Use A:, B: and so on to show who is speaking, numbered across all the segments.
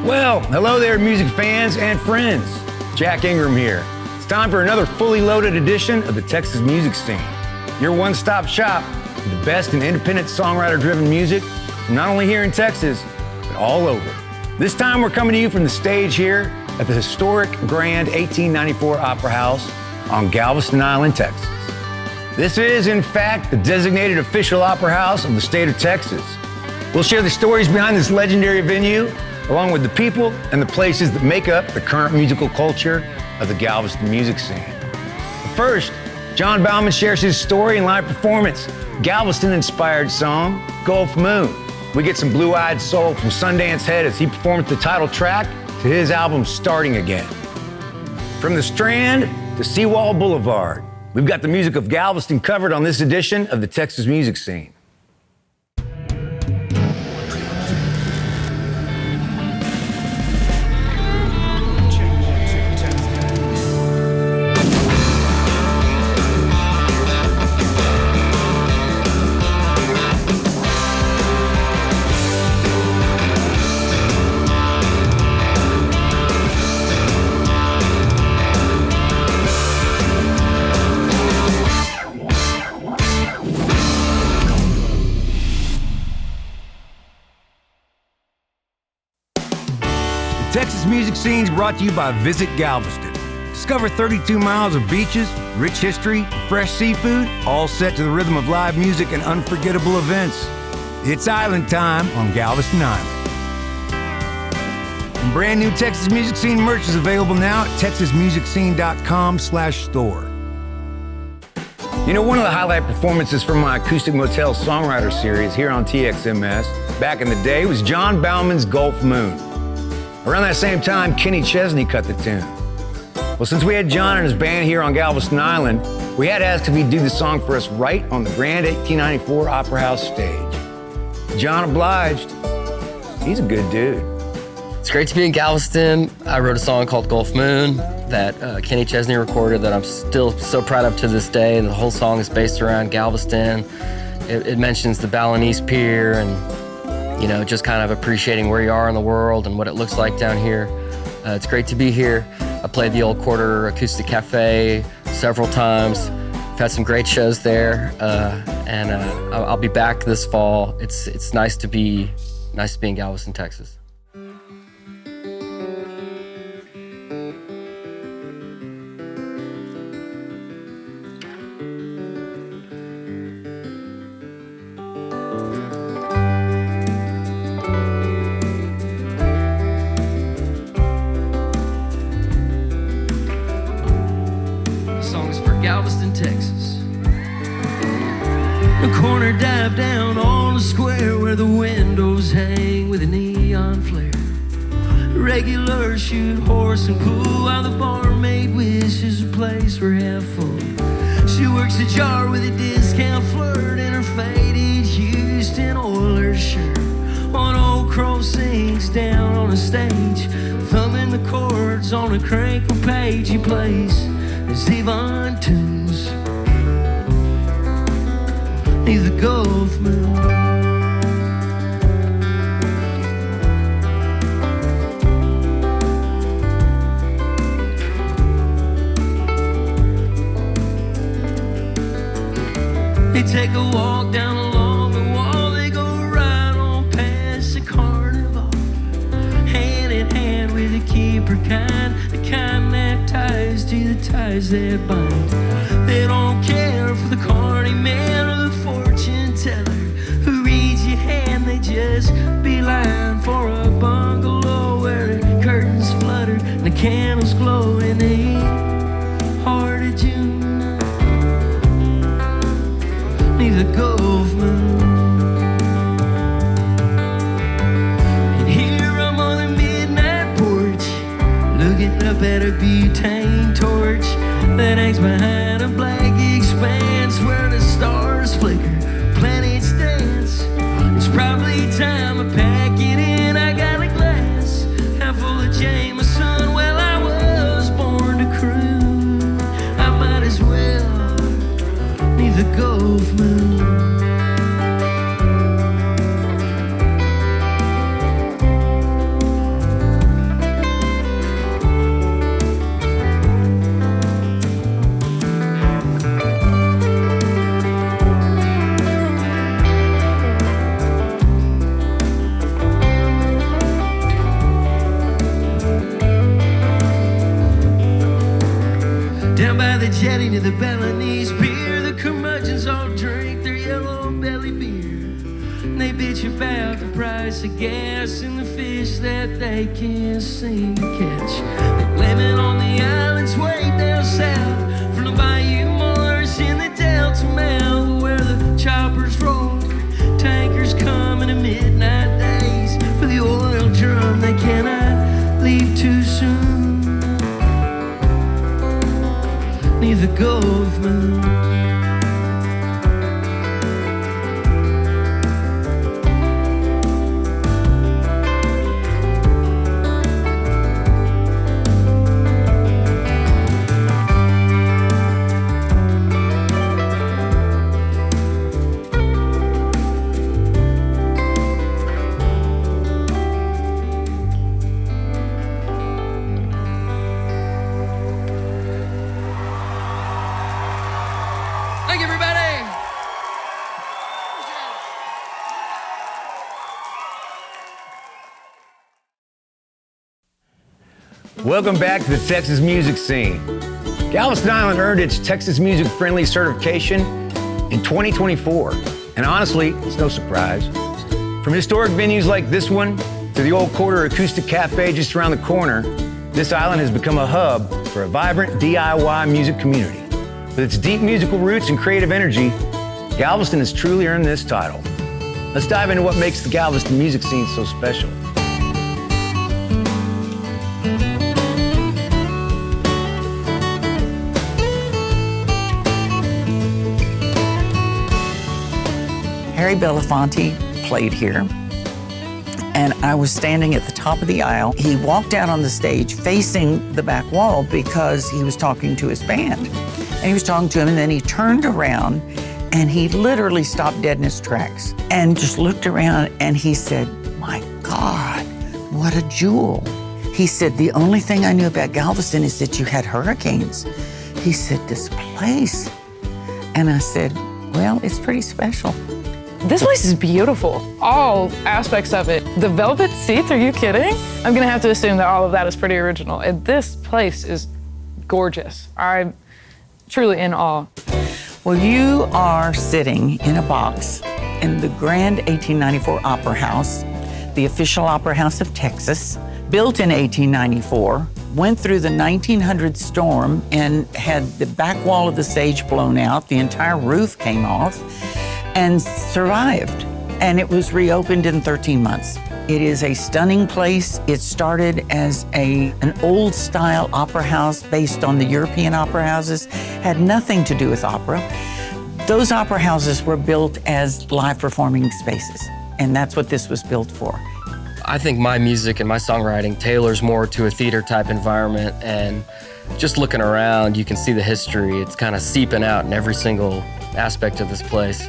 A: Well, hello there, music fans and friends. Jack Ingram here. It's time for another fully loaded edition of the Texas music scene. Your one-stop shop for the best in independent songwriter-driven music from not only here in Texas, but all over. This time we're coming to you from the stage here at the historic Grand 1894 Opera House on Galveston Island, Texas. This is, in fact, the designated official opera house of the state of Texas. We'll share the stories behind this legendary venue, along with the people and the places that make up the current musical culture of the Galveston music scene. But first, John Baumann shares his story and live performance, Galveston-inspired song, Gulf Moon. We get some blue-eyed soul from Sundance Head as he performs the title track to his album, Starting Again. From the Strand to Seawall Boulevard, we've got the music of Galveston covered on this edition of the Texas music scene. Texas Music Scenes brought to you by Visit Galveston. Discover 32 miles of beaches, rich history, fresh seafood, all set to the rhythm of live music and unforgettable events. It's Island time on Galveston Island. And brand new Texas Music Scene merch is available now at texasmusicscene.com/store. You know, one of the highlight performances from my Acoustic Motel Songwriter Series here on TXMS back in the day was John Baumann's Gulf Moon. Around that same time, Kenny Chesney cut the tune. Well, since we had John and his band here on Galveston Island, we had asked if he'd do the song for us right on the Grand 1894 Opera House stage. John obliged. He's a good dude.
B: It's great to be in Galveston. I wrote a song called Gulf Moon that Kenny Chesney recorded that I'm still so proud of to this day. And the whole song is based around Galveston. It mentions the Balinese Pier and you know, just kind of appreciating where you are in the world and what it looks like down here. It's great to be here. I played the Old Quarter Acoustic Cafe several times. I've had some great shows there, and I'll be back this fall. It's nice to be in Galveston, Texas.
C: Galveston, Texas. A corner dive down on the square where the windows hang with a neon flare. Regular shoot horse and pool while the barmaid wishes a place for half full. She works a jar with a discount flirt in her faded Houston Oilers shirt. One old crow sings down on a stage, thumbing the chords on a crankle page. He plays his Yvonne tunes neath the Gulf Moon. They take a walk down along the wall. They go right on past the carnival, hand in hand with the keeper kind, the kind that ties to the ties that bind. They don't care for the carny man or the fortune teller who reads your hand. They just beeline for a bungalow where the curtains flutter and the candles glow in the heart of June. The Gulf Moon. And here I'm on the midnight porch, looking up at a butane torch that hangs behind a black expanse where the stars flicker, planets dance. It's probably time to pack it in. I got a glass half full of Jameson. Well, I was born to cruise. I might as well need the Gulf Moon. to the Balinese beer. The curmudgeons all drink their yellow belly beer. And they bitch about the price of gas and the fish that they can't seem to catch. They're living on the islands way down south, from the Bayou Mars in the Delta mouth, where the choppers roll, tankers coming to midnight days for the oil drum they cannot leave too soon. Neath the Gulf Moon. Thank you, everybody.
A: Welcome back to the Texas music scene. Galveston Island earned its Texas Music Friendly certification in 2024. And honestly, it's no surprise. From historic venues like this one to the old Quarter Acoustic Cafe just around the corner, this island has become a hub for a vibrant DIY music community. With its deep musical roots and creative energy, Galveston has truly earned this title. Let's dive into what makes the Galveston music scene so special.
D: Harry Belafonte played here, and I was standing at the top of the aisle. He walked out on the stage facing the back wall because he was talking to his band. And he was talking to him, and then he turned around and he literally stopped dead in his tracks and just looked around, and he said, "My God, what a jewel." He said, "The only thing I knew about Galveston is that you had hurricanes." He said, "This place." And I said, "Well, it's pretty special."
E: This place is beautiful, all aspects of it. The velvet seats, are you kidding? I'm gonna have to assume that all of that is pretty original. And this place is gorgeous. I'm truly in awe.
D: Well, you are sitting in a box in the Grand 1894 Opera House, the official opera house of Texas, built in 1894, went through the 1900 storm and had the back wall of the stage blown out, the entire roof came off, and survived. And it was reopened in 13 months. It is a stunning place. It started as an old style opera house based on the European opera houses, had nothing to do with opera. Those opera houses were built as live performing spaces, and that's what this was built for.
B: I think my music and my songwriting tailors more to a theater type environment, and just looking around, you can see the history. It's kind of seeping out in every single aspect of this place.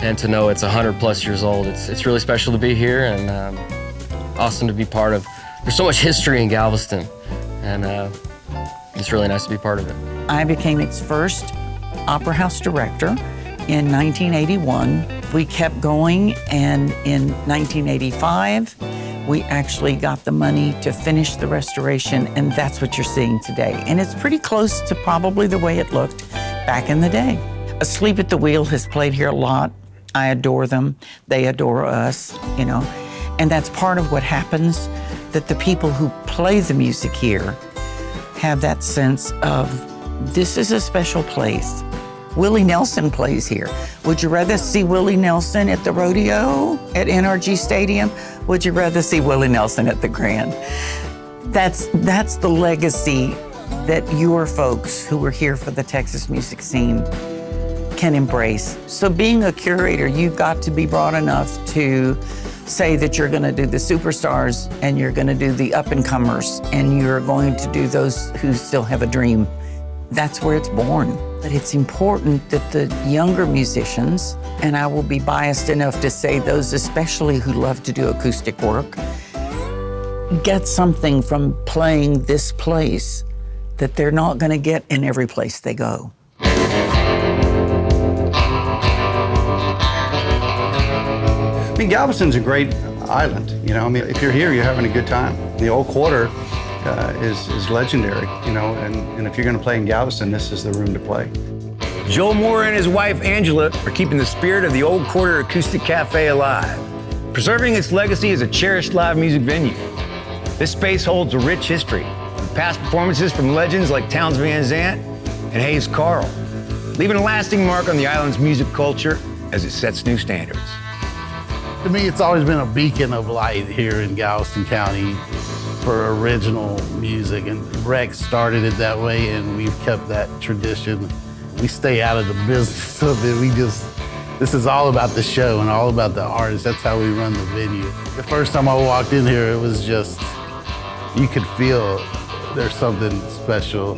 B: And to know it's 100+ years old, it's really special to be here, and awesome to be part of. There's so much history in Galveston, and it's really nice to be part of it.
D: I became its first opera house director in 1981. We kept going, and in 1985, we actually got the money to finish the restoration, and that's what you're seeing today. And it's pretty close to probably the way it looked back in the day. Asleep at the Wheel has played here a lot. I adore them. They adore us, you know. And that's part of what happens, that the people who play the music here have that sense of, this is a special place. Willie Nelson plays here. Would you rather see Willie Nelson at the rodeo at NRG Stadium? Would you rather see Willie Nelson at the Grand? That's the legacy that your folks who were here for the Texas music scene can embrace. So being a curator, you've got to be broad enough to say that you're gonna do the superstars, and you're gonna do the up-and-comers, and you're going to do those who still have a dream. That's where it's born. But it's important that the younger musicians, and I will be biased enough to say those especially who love to do acoustic work, get something from playing this place that they're not gonna get in every place they go.
F: I mean, Galveston's a great island, you know. I mean, if you're here, you're having a good time. The old Quarter is legendary, you know, and if you're going to play in Galveston, this is the room to play.
A: Joel Moore and his wife, Angela, are keeping the spirit of the Old Quarter Acoustic Cafe alive, preserving its legacy as a cherished live music venue. This space holds a rich history, with past performances from legends like Townes Van Zandt and Hayes Carll, leaving a lasting mark on the island's music culture as it sets new standards.
G: To me, it's always been a beacon of light here in Galveston County for original music, and Rex started it that way, and we've kept that tradition. We stay out of the business of it. This is all about the show and all about the artists. That's how we run the venue. The first time I walked in here, it was just, you could feel there's something special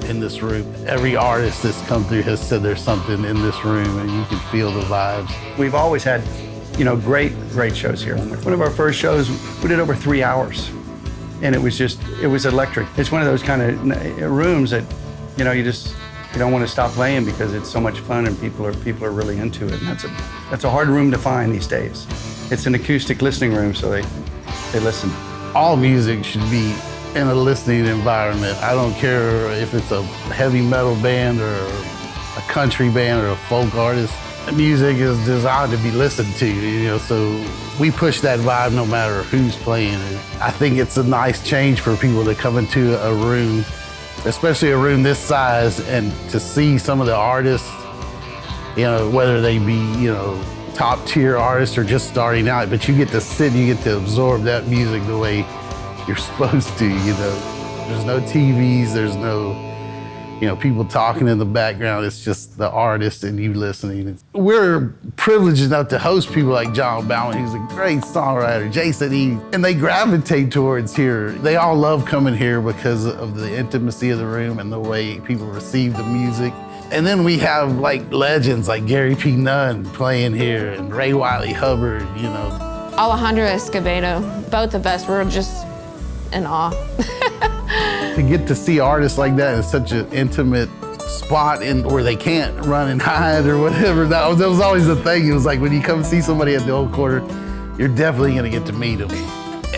G: in this room. Every artist that's come through has said there's something in this room, and you can feel the vibes.
F: We've always had, you know, great shows here. One of our first shows, we did over 3 hours, and it was electric. It's one of those kind of rooms that, you know, you don't want to stop playing because it's so much fun and people are really into it. And that's a hard room to find these days. It's an acoustic listening room, so they listen.
G: All music should be in a listening environment. I don't care if it's a heavy metal band or a country band or a folk artist. Music is designed to be listened to, you know, so we push that vibe no matter who's playing it. I think it's a nice change for people to come into a room, especially a room this size, and to see some of the artists, you know, whether they be, you know, top tier artists or just starting out, but you get to sit, you get to absorb that music the way you're supposed to, you know. There's no TVs, there's no, you know, people talking in the background. It's just the artist and you listening. We're privileged enough to host people like John Baumann, who's a great songwriter, Jason E., and they gravitate towards here. They all love coming here because of the intimacy of the room and the way people receive the music. And then we have like legends like Gary P. Nunn playing here and Ray Wiley Hubbard, you know.
H: Alejandro Escobedo, both of us were just in awe.
G: To get to see artists like that in such an intimate spot where they can't run and hide or whatever, that was always the thing. It was like when you come see somebody at the Old Quarter, you're definitely gonna get to meet them.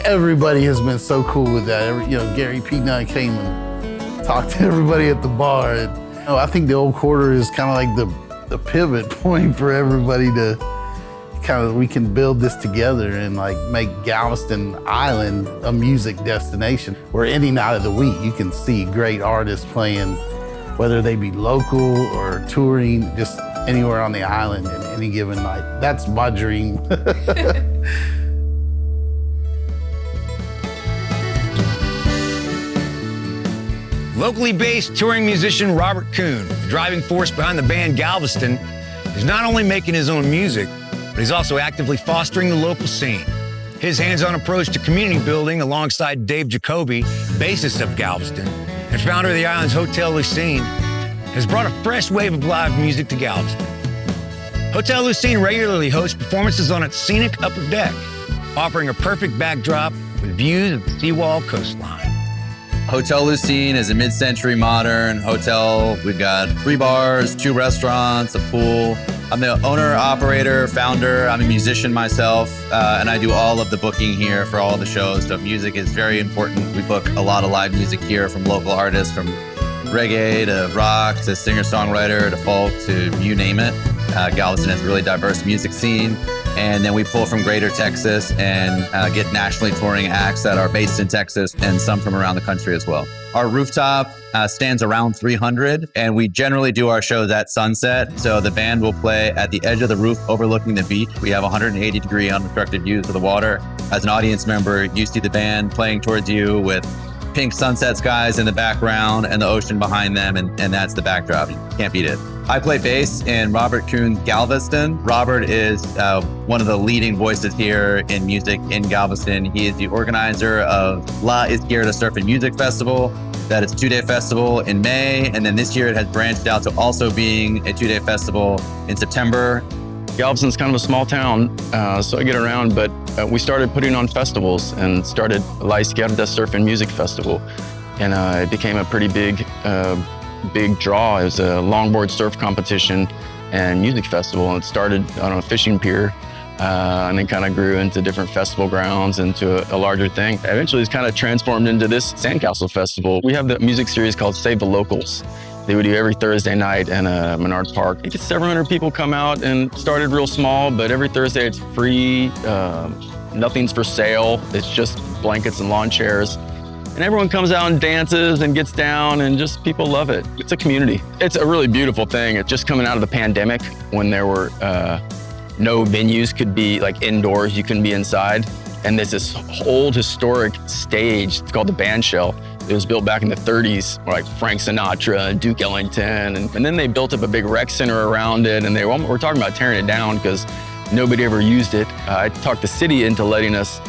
G: Everybody has been so cool with that. You know, Gary P. Nunn came and talked to everybody at the bar. And, you know, I think the Old Quarter is kind of like the pivot point for everybody to we can build this together and like make Galveston Island a music destination where any night of the week you can see great artists playing, whether they be local or touring, just anywhere on the island at any given night. That's my dream.
A: Locally based touring musician Robert Kuhn, the driving force behind the band Galveston, is not only making his own music, but he's also actively fostering the local scene. His hands-on approach to community building alongside Dave Jacoby, bassist of Galveston and founder of the island's Hotel Lucine, has brought a fresh wave of live music to Galveston. Hotel Lucine regularly hosts performances on its scenic upper deck, offering a perfect backdrop with views of the Seawall coastline.
I: Hotel Lucine is a mid-century modern hotel. We've got 3 bars, 2 restaurants, a pool. I'm the owner, operator, founder. I'm a musician myself, and I do all of the booking here for all the shows. So music is very important. We book a lot of live music here from local artists, from reggae to rock to singer-songwriter to folk to you name it. Galveston has a really diverse music scene. And then we pull from greater Texas and get nationally touring acts that are based in Texas and some from around the country as well. Our rooftop stands around 300, and we generally do our shows at sunset. So the band will play at the edge of the roof overlooking the beach. We have 180-degree unobstructed views of the water. As an audience member, you see the band playing towards you with pink sunset skies in the background and the ocean behind them, and that's the backdrop. You can't beat it. I play bass in Robert Kuhn's Galveston. Robert is one of the leading voices here in music in Galveston. He is the organizer of La Izquierda Surf and Music Festival. That is a 2-day festival in May, and then this year it has branched out to also being a 2-day festival in September.
J: Galveston's kind of a small town, so I get around, but we started putting on festivals and started La Izquierda Surf and Music Festival, and it became a pretty big draw. It was a longboard surf competition and music festival, and it started on a fishing pier and then kind of grew into different festival grounds, into a larger thing. Eventually it's kind of transformed into this Sandcastle Festival. We have the music series called Save the Locals. They would do every Thursday night in Menard Park. It gets several hundred people come out, and started real small, but every Thursday it's free. Nothing's for sale. It's just blankets and lawn chairs. And everyone comes out and dances and gets down, and just people love it. It's a community. It's a really beautiful thing. It's just coming out of the pandemic when there were no venues could be like indoors, you couldn't be inside. And there's this old historic stage, it's called the Band Shell. It was built back in the 30s, where like Frank Sinatra and Duke Ellington. And then they built up a big rec center around it, and they were talking about tearing it down because nobody ever used it. I talked the city into letting us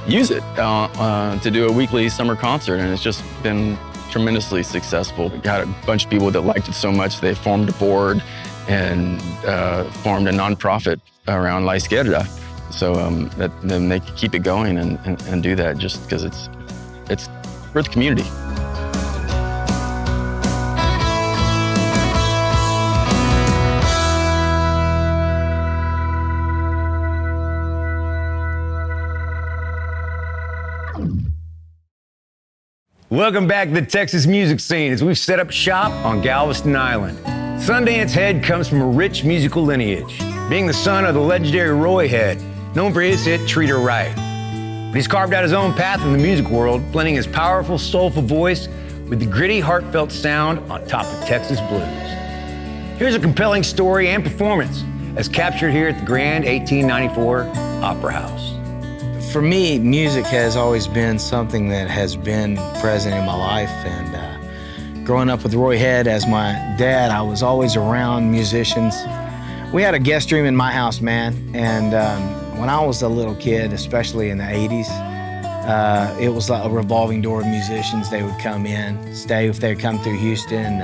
J: use it to do a weekly summer concert, and it's just been tremendously successful. We got a bunch of people that liked it so much, they formed a board and formed a nonprofit around La Izquierda. So then they could keep it going and do that just because it's for the community.
A: Welcome back to the Texas music scene as we've set up shop on Galveston Island. Sundance Head comes from a rich musical lineage, being the son of the legendary Roy Head, known for his hit Treat Her Right. But he's carved out his own path in the music world, blending his powerful, soulful voice with the gritty, heartfelt sound on top of Texas blues. Here's a compelling story and performance as captured here at the Grand 1894 Opera House.
K: For me, music has always been something that has been present in my life, and growing up with Roy Head as my dad, I was always around musicians. We had a guest room in my house, man, and when I was a little kid, especially in the 80s, it was like a revolving door of musicians. They would come in, stay if they'd come through Houston.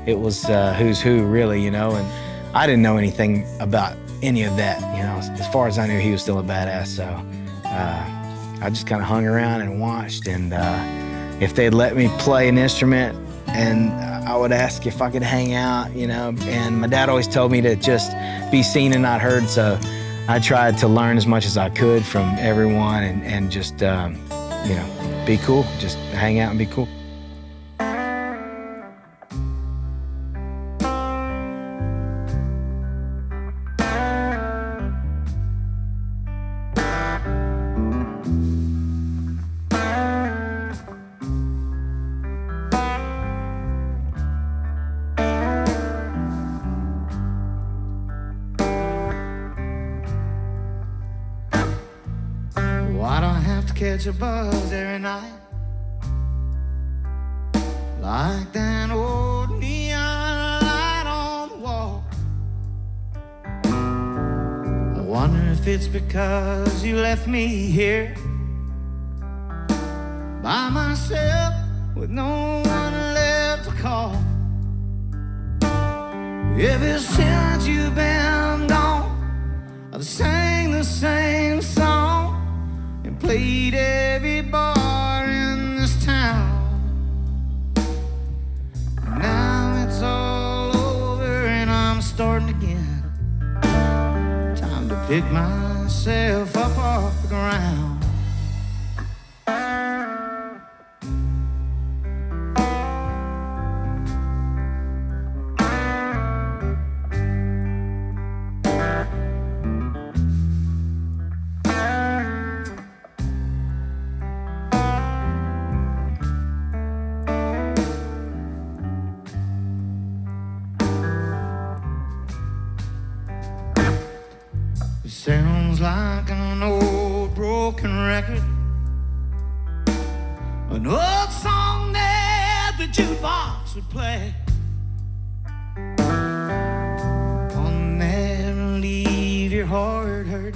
K: It was who's who, really, and I didn't know anything about any of that, As far as I knew, he was still a badass, so I just kind of hung around and watched, and if they'd let me play an instrument, and I would ask if I could hang out, and my dad always told me to just be seen and not heard, so I tried to learn as much as I could from everyone and just, be cool, just hang out and be cool.
L: Catch a buzz every night, like that old neon light on the wall. I wonder if it's because you left me here by myself with no one left to call. Ever since you've been gone, I've sang the same song and played every bar in this town. Now it's all over and I'm starting again. Time to pick myself up off the ground. Sounds like an old broken record, an old song that the jukebox would play. I'll never leave your heart hurt.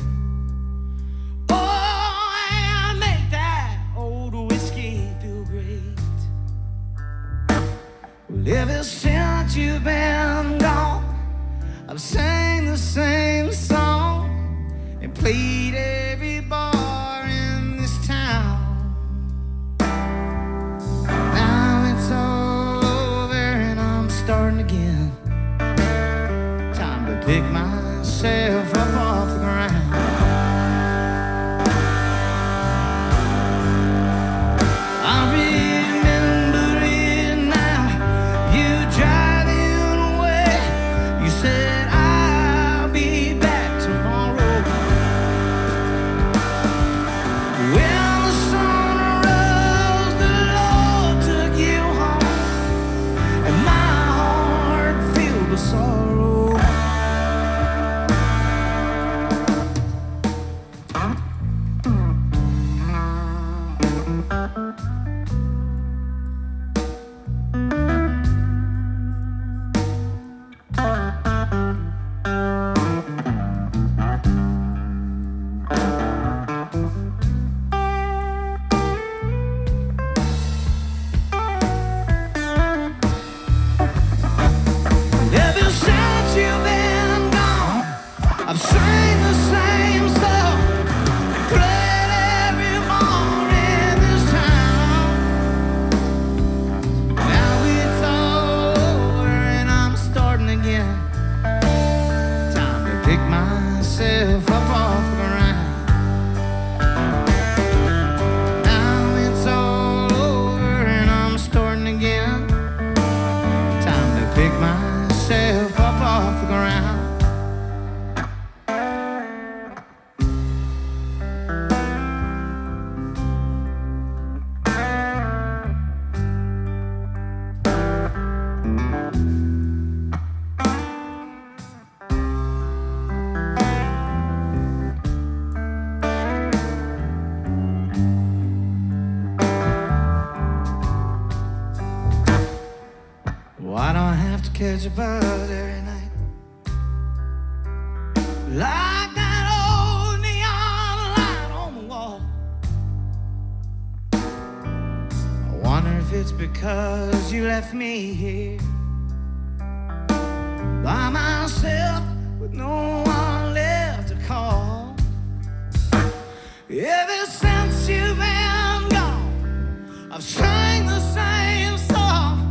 L: Oh, and make that old whiskey feel great. Well, ever since you've been gone, I've sang the same song and played every bar in this town. Now it's all over and I'm starting again. Time to pick myself up off the ground. I've sang the same song, played every morning this town. Now it's all over and I'm starting again. Time to pick myself up off the ground. Now it's all over and I'm starting again. Time to pick myself up off the ground. Why don't I have to catch a buzz every night? Like that old neon light on the wall. I wonder if it's because you left me here by myself with no one left to call. Ever since you've been gone, I've sang the same song.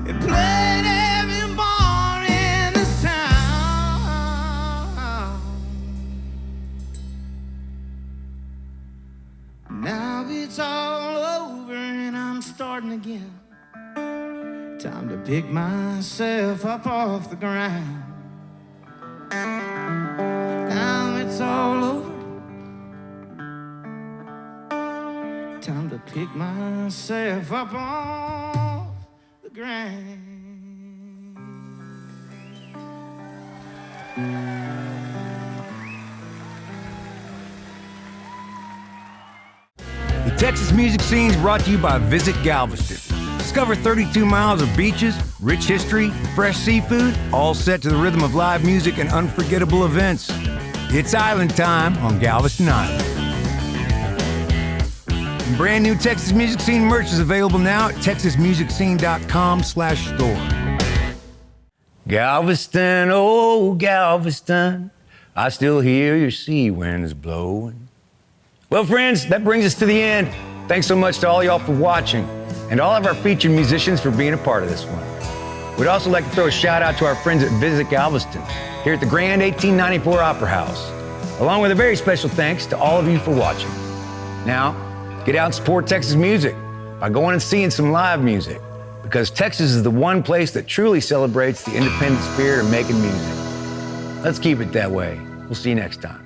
L: It played every bar in this town. Now it's all over and I'm starting again. Time to pick myself up off the ground. Now it's all over. Time to pick myself up off the ground.
A: The Texas music scene is brought to you by Visit Galveston. Discover 32 miles of beaches, rich history, fresh seafood, all set to the rhythm of live music and unforgettable events. It's island time on Galveston Island. And brand new Texas Music Scene merch is available now at texasmusicscene.com/store. Galveston, oh Galveston, I still hear your sea winds blowing. Well, friends, that brings us to the end. Thanks so much to all y'all for watching, and all of our featured musicians for being a part of this one. We'd also like to throw a shout out to our friends at Visit Galveston, here at the Grand 1894 Opera House, along with a very special thanks to all of you for watching. Now, get out and support Texas music by going and seeing some live music, because Texas is the one place that truly celebrates the independent spirit of making music. Let's keep it that way. We'll see you next time.